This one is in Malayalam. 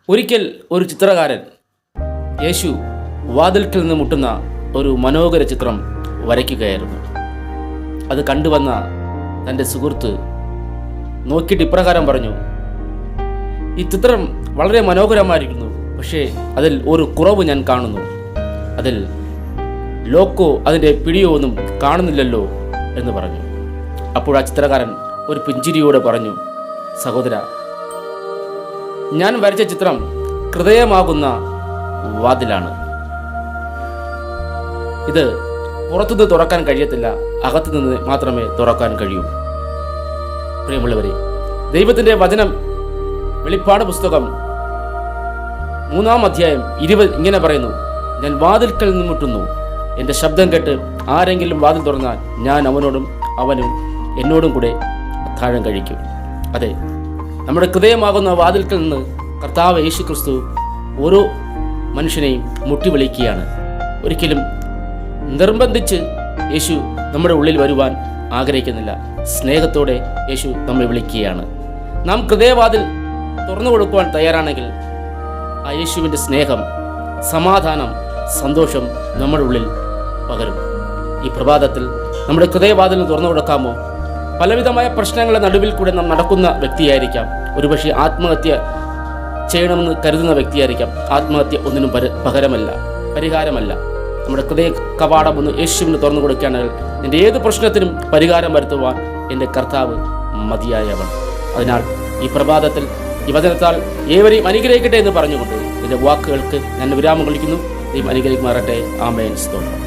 ഒരിക്കൽ ഒരു ചിത്രകാരൻ യേശു വാതിൽക്കൽ നിന്ന് മുട്ടുന്ന ഒരു മനോഹര ചിത്രം വരയ്ക്കുകയായിരുന്നു. അത് കണ്ടുവന്ന തൻ്റെ സുഹൃത്ത് നോക്കിയിട്ട് ഇപ്രകാരം പറഞ്ഞു, ഈ ചിത്രം വളരെ മനോഹരമായിരിക്കുന്നു, പക്ഷേ അതിൽ ഒരു കുറവ് ഞാൻ കാണുന്നു. അതിൽ ലോക്കോ അതിൻ്റെ പിടിയോ ഒന്നും കാണുന്നില്ലല്ലോ എന്ന് പറഞ്ഞു. അപ്പോൾ ആ ചിത്രകാരൻ ഒരു പുഞ്ചിരിയോടെ പറഞ്ഞു, സഹോദര, ഞാൻ വരച്ച ചിത്രം ഹൃദയമാകുന്ന വാതിലാണ്. ഇത് പുറത്തുനിന്ന് തുറക്കാൻ കഴിയത്തില്ല, അകത്തുനിന്ന് മാത്രമേ തുറക്കാൻ കഴിയൂ. പ്രിയമുള്ളവരെ, ദൈവത്തിൻ്റെ വചനം വെളിപ്പാട് പുസ്തകം 3-ാം അധ്യായം 20 ഇങ്ങനെ പറയുന്നു, ഞാൻ വാതിൽക്കൽ നിന്ന് മുട്ടുന്നു, എൻ്റെ ശബ്ദം കേട്ട് ആരെങ്കിലും വാതിൽ തുറന്നാൽ ഞാൻ അവനോടും അവനും എന്നോടും കൂടെ അത്താഴം കഴിക്കും. അതെ, നമ്മുടെ ഹൃദയമാകുന്ന വാതിൽക്കൽ നിന്ന് കർത്താവ് യേശു ക്രിസ്തു ഓരോ മനുഷ്യനെയും മുട്ടി വിളിക്കുകയാണ്. ഒരിക്കലും നിർബന്ധിച്ച് യേശു നമ്മുടെ ഉള്ളിൽ വരുവാൻ ആഗ്രഹിക്കുന്നില്ല. സ്നേഹത്തോടെ യേശു നമ്മെ വിളിക്കുകയാണ്. നാം ഹൃദയവാതിൽ തുറന്നു കൊടുക്കുവാൻ തയ്യാറാണെങ്കിൽ ആ യേശുവിൻ്റെ സ്നേഹം, സമാധാനം, സന്തോഷം നമ്മുടെ ഉള്ളിൽ പകരും. ഈ പ്രഭാതത്തിൽ നമ്മുടെ ഹൃദയവാതിൽ തുറന്നു കൊടുക്കാമോ? പലവിധമായ പ്രശ്നങ്ങളുടെ നടുവിൽ കൂടെ നാം നടക്കുന്ന വ്യക്തിയായിരിക്കാം. ഒരുപക്ഷെ ആത്മഹത്യ ചെയ്യണമെന്ന് കരുതുന്ന വ്യക്തിയായിരിക്കാം. ആത്മഹത്യ ഒന്നിനും പകരമല്ല, പരിഹാരമല്ല. നമ്മുടെ ഹൃദയ കവാടം ഒന്ന് യേശുവിന് തുറന്നു കൊടുക്കുകയാണെങ്കിൽ എൻ്റെ ഏത് പ്രശ്നത്തിനും പരിഹാരം വരുത്തുവാൻ എൻ്റെ കർത്താവ് മതിയായവൻ. അതിനാൽ ഈ പ്രഭാതത്തിൽ ഈ വചനത്താൽ ഏവരെയും അനുഗ്രഹിക്കട്ടെ എന്ന് പറഞ്ഞുകൊണ്ട് എൻ്റെ വാക്കുകൾക്ക് ഞാൻ വിരാമം കളിക്കുന്നു. ദൈവം അനുഗ്രഹിക്കുമാറട്ടെ. ആമേൻ. സ്തോത്രം.